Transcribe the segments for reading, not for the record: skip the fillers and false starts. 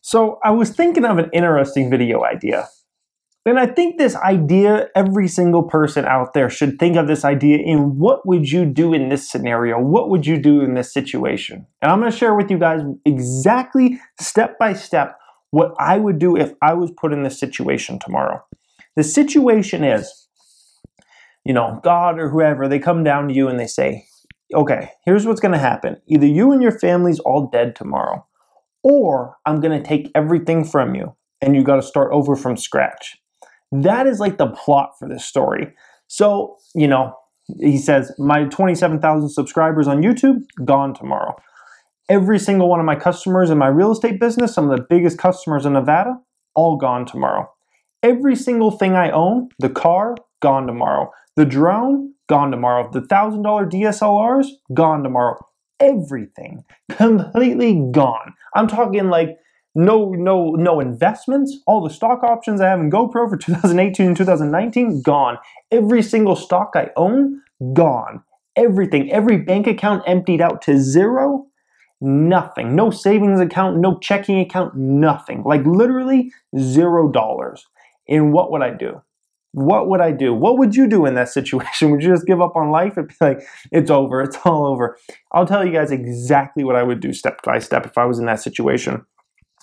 So I was thinking of an interesting video idea. And I think this idea, every single person out there should think of this idea in what would you do in this scenario? What would you do in this situation? And I'm going to share with you guys exactly step by step what I would do if I was put in this situation tomorrow. The situation is, God or whoever, they come down to you and they say, okay, here's what's going to happen. Either you and your family's all dead tomorrow, or I'm going to take everything from you and you got to start over from scratch. That is like the plot for this story. So, he says, my 27,000 subscribers on YouTube, gone tomorrow. Every single one of my customers in my real estate business, some of the biggest customers in Nevada, all gone tomorrow. Every single thing I own, the car, gone tomorrow. The drone, gone tomorrow. The $1,000 DSLRs, gone tomorrow. Everything, completely gone. I'm talking like no investments. All the stock options I have in GoPro for 2018 and 2019, gone. Every single stock I own, gone. Everything, every bank account emptied out to zero. Nothing. No savings account, no checking account, nothing. Like literally $0. And what would I do? What would I do? What would you do in that situation? Would you just give up on life and be like, it's over, it's all over? I'll tell you guys exactly what I would do step by step if I was in that situation.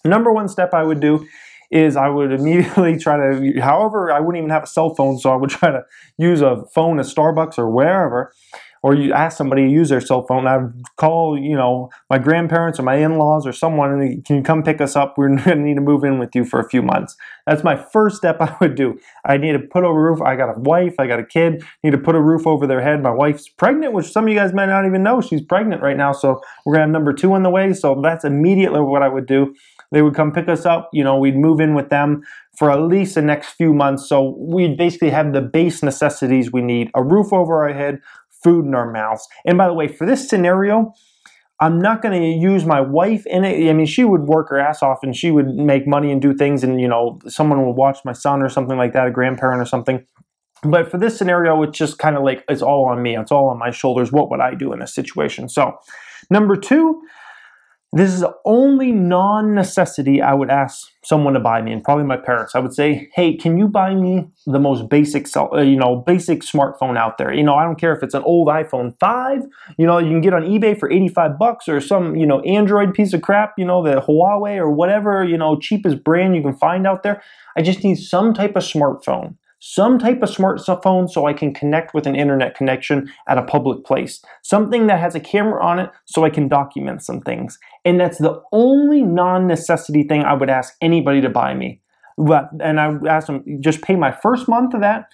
Number one step I would do is I would immediately try to, however, I wouldn't even have a cell phone, so I would try to use a phone at Starbucks or wherever, or you ask somebody to use their cell phone. I would call, my grandparents or my in-laws or someone, and can you come pick us up? We're going to need to move in with you for a few months. That's my first step I would do. I need to put over a roof. I got a wife, I got a kid, need to put a roof over their head. My wife's pregnant, which some of you guys might not even know. She's pregnant right now, so we're going to have number 2 on the way. So that's immediately what I would do. They would come pick us up, we'd move in with them for at least the next few months. So we'd basically have the base necessities we need: a roof over our head, food in our mouths. And by the way, for this scenario, I'm not going to use my wife in it. I mean, she would work her ass off and she would make money and do things, and someone would watch my son or something like that, a grandparent or something. But for this scenario, it's just kind of like, it's all on me. It's all on my shoulders. What would I do in this situation? So, number 2, this is the only non-necessity I would ask someone to buy me, and probably my parents. I would say, hey, can you buy me the most basic basic smartphone out there? I don't care if it's an old iPhone 5, you can get on eBay for $85, or some, Android piece of crap, the Huawei or whatever, cheapest brand you can find out there. I just need some type of smartphone. Some type of smartphone so I can connect with an internet connection at a public place. Something that has a camera on it so I can document some things. And that's the only non-necessity thing I would ask anybody to buy me. And I would ask them, just pay my first month of that,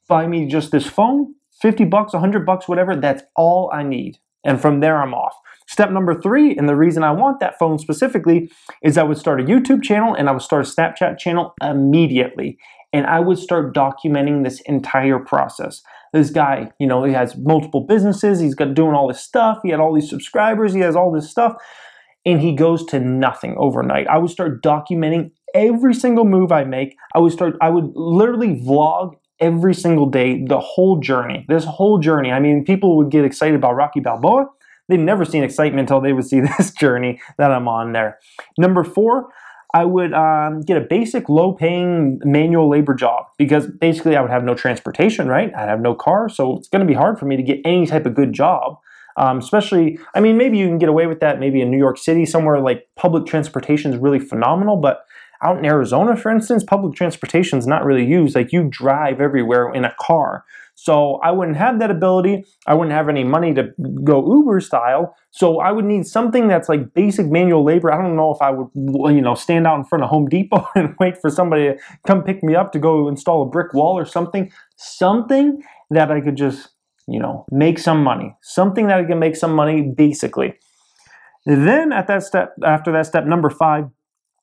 buy me just this phone, $50, $100, whatever. That's all I need. And from there, I'm off. Step number 3, and the reason I want that phone specifically, is I would start a YouTube channel and I would start a Snapchat channel immediately. And I would start documenting this entire process. This guy, he has multiple businesses. He's got doing all this stuff. He had all these subscribers. He has all this stuff. And he goes to nothing overnight. I would start documenting every single move I make. I would literally vlog every single day, the whole journey, this whole journey. I mean, people would get excited about Rocky Balboa. They'd never seen excitement until they would see this journey that I'm on there. Number 4, I would get a basic low-paying manual labor job, because basically I would have no transportation, right? I'd have no car, so it's going to be hard for me to get any type of good job. Especially, I mean, maybe you can get away with that maybe in New York City, somewhere like public transportation is really phenomenal, but out in Arizona, for instance, public transportation is not really used. Like, you drive everywhere in a car. So I wouldn't have that ability. I wouldn't have any money to go Uber style. So I would need something that's like basic manual labor. I don't know if I would, stand out in front of Home Depot and wait for somebody to come pick me up to go install a brick wall or something. Something that I could just, make some money. Something that I can make some money, basically. Then after that step, number 5,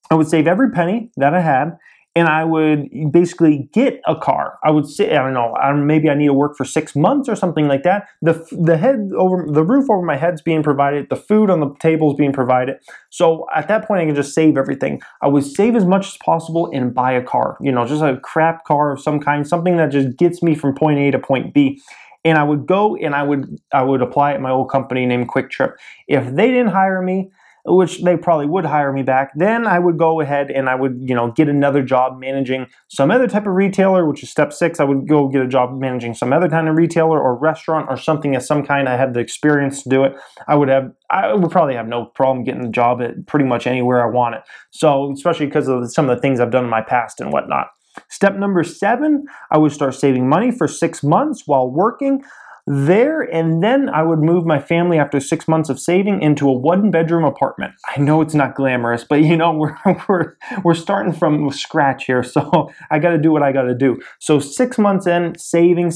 I would save every penny that I had, and I would basically get a car. I would say, I don't know, maybe I need to work for 6 months or something like that. The roof over my head's being provided, the food on the table is being provided. So at that point, I can just save everything. I would save as much as possible and buy a car. Just a crap car of some kind, something that just gets me from point A to point B. And I would go and I would apply at my old company named Quick Trip. If they didn't hire me, which they probably would hire me back, then I would go ahead and I would, get another job managing some other type of retailer, which is step 6. I would go get a job managing some other kind of retailer or restaurant or something of some kind. I have the experience to do it. I would probably have no problem getting the job at pretty much anywhere I want it. So, especially because of some of the things I've done in my past and whatnot. Step number 7, I would start saving money for 6 months while working there, and then I would move my family after 6 months of saving into a 1-bedroom apartment. I know it's not glamorous, but we're starting from scratch here, so I got to do what I got to do. So 6 months in, saving,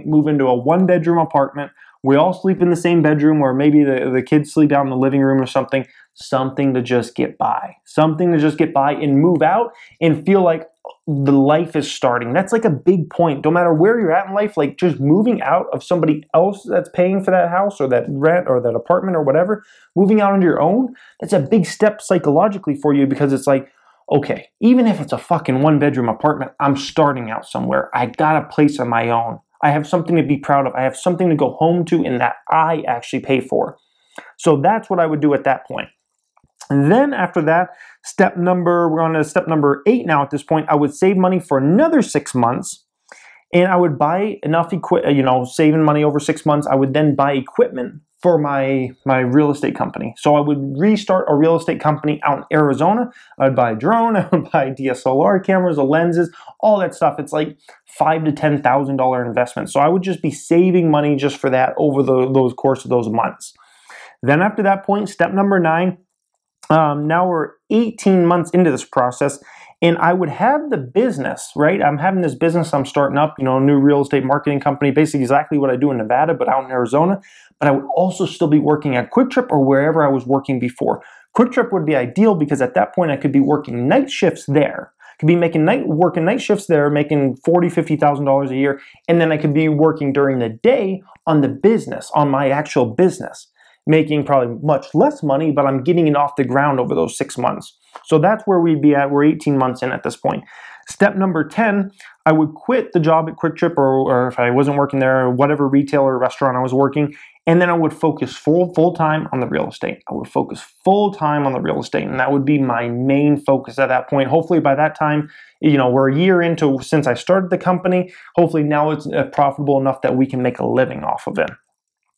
move into a 1-bedroom apartment. We all sleep in the same bedroom, or maybe the kids sleep out in the living room or something. Something to just get by. Something to just get by and move out and feel like the life is starting. That's like a big point. No matter where you're at in life, like just moving out of somebody else that's paying for that house or that rent or that apartment or whatever, moving out into your own, that's a big step psychologically for you, because it's like, okay, even if it's a fucking 1-bedroom apartment, I'm starting out somewhere. I got a place of my own. I have something to be proud of. I have something to go home to and that I actually pay for. So that's what I would do at that point. And then after that, we're on to step number 8 now at this point. I would save money for another 6 months, and I would buy enough saving money over 6 months. I would then buy equipment for my real estate company. So I would restart a real estate company out in Arizona. I would buy a drone, I would buy DSLR cameras, the lenses, all that stuff. It's like $5,000 to $10,000 investment. So I would just be saving money just for that over those course of those months. Then after that point, step number 9, now we're 18 months into this process, and I would have the business, right? I'm having this business I'm starting up, a new real estate marketing company, basically exactly what I do in Nevada, but out in Arizona. But I would also still be working at QuikTrip or wherever I was working before. QuikTrip would be ideal because at that point I could be working night shifts there. I could be working night shifts there, making $40,000, $50,000 a year, and then I could be working during the day on the business, on my actual business, making probably much less money, but I'm getting it off the ground over those 6 months. So that's where we'd be at. We're 18 months in at this point. Step number 10, I would quit the job at QuikTrip or if I wasn't working there, whatever retailer or restaurant I was working, and then I would focus full-time on the real estate. I would focus full-time on the real estate, and that would be my main focus at that point. Hopefully by that time, we're a year into since I started the company. Hopefully now it's profitable enough that we can make a living off of it.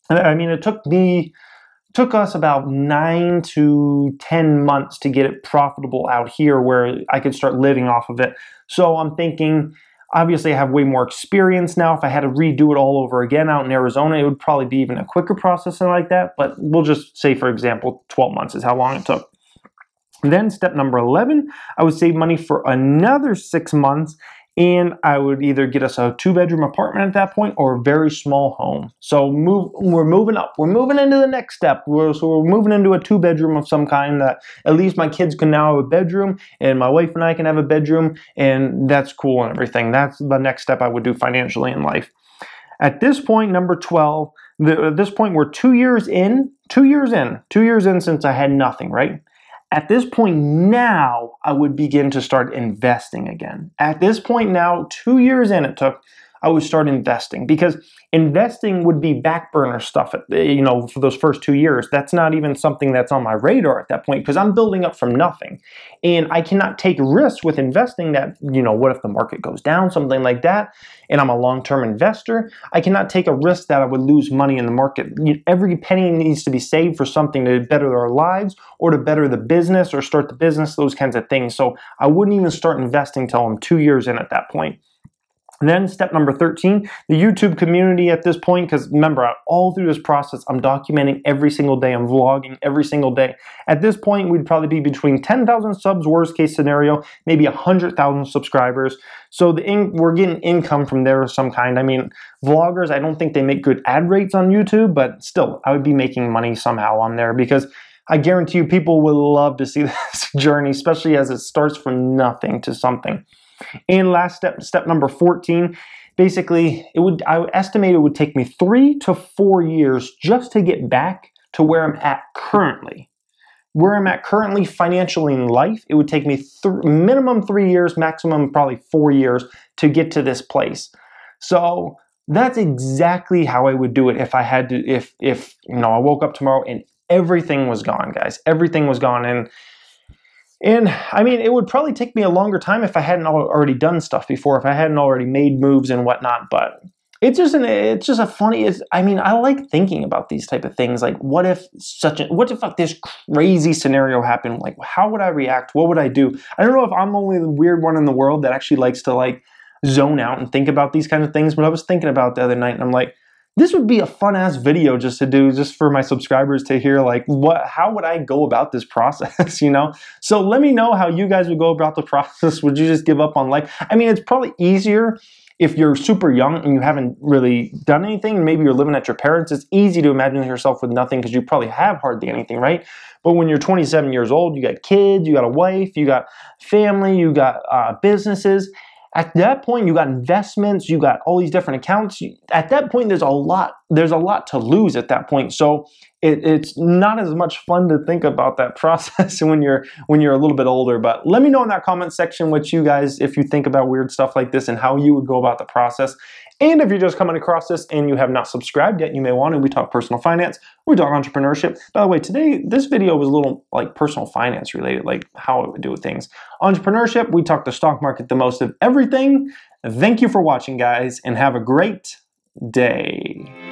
I mean, it took us about 9 to 10 months to get it profitable out here where I could start living off of it. So I'm thinking, obviously I have way more experience now. If I had to redo it all over again out in Arizona, it would probably be even a quicker process than like that. But we'll just say, for example, 12 months is how long it took. Then step number 11, I would save money for another 6 months, and I would either get us a 2-bedroom apartment at that point or a very small home. So we're moving up. We're moving into the next step. We're moving into a 2-bedroom of some kind that at least my kids can now have a bedroom and my wife and I can have a bedroom, and that's cool and everything. That's the next step I would do financially in life. At this point, number 12, at this point we're 2 years in since I had nothing, right? At this point now, I would begin to start investing again. At this point now, 2 years in it took, I would start investing, because investing would be back burner stuff, for those first 2 years. That's not even something that's on my radar at that point, because I'm building up from nothing. And I cannot take risks with investing that, what if the market goes down, something like that, and I'm a long-term investor. I cannot take a risk that I would lose money in the market. Every penny needs to be saved for something to better our lives or to better the business or start the business, those kinds of things. So I wouldn't even start investing until I'm 2 years in at that point. And then step number 13, the YouTube community at this point, because remember, all through this process, I'm documenting every single day. I'm vlogging every single day. At this point, we'd probably be between 10,000 subs, worst case scenario, maybe 100,000 subscribers. So we're getting income from there of some kind. I mean, vloggers, I don't think they make good ad rates on YouTube, but still, I would be making money somehow on there, because I guarantee you people will love to see this journey, especially as it starts from nothing to something. And last step number 14, basically, I would estimate it would take me 3 to 4 years just to get back to where I'm at currently. Where I'm at currently financially in life, it would take me minimum 3 years, maximum probably 4 years to get to this place. So that's exactly how I would do it if I had to, if I woke up tomorrow and everything was gone, guys. Everything was gone. And I mean, it would probably take me a longer time if I hadn't already done stuff before, if I hadn't already made moves and whatnot. But it's just a funny. I mean, I like thinking about these type of things. Like, what if this crazy scenario happened? Like, how would I react? What would I do? I don't know if I'm only the weird one in the world that actually likes to like zone out and think about these kind of things. But I was thinking about the other night, and I'm like, this would be a fun-ass video just to do, just for my subscribers to hear, like, how would I go about this process, you know? So let me know how you guys would go about the process. Would you just give up on life? I mean, it's probably easier if you're super young and you haven't really done anything, maybe you're living at your parents'. It's easy to imagine yourself with nothing because you probably have hardly anything, right? But when you're 27 years old, you got kids, you got a wife, you got family, you got businesses. At that point, you got investments, you got all these different accounts. At that point, there's a lot to lose at that point. So it's not as much fun to think about that process when you're a little bit older. But let me know in that comment section what you guys, if you think about weird stuff like this and how you would go about the process. And if you're just coming across this and you have not subscribed yet, you may want to. We talk personal finance, we talk entrepreneurship. By the way, today, this video was a little like personal finance related, like how I would do things. Entrepreneurship, we talk the stock market, the most of everything. Thank you for watching, guys, and have a great day.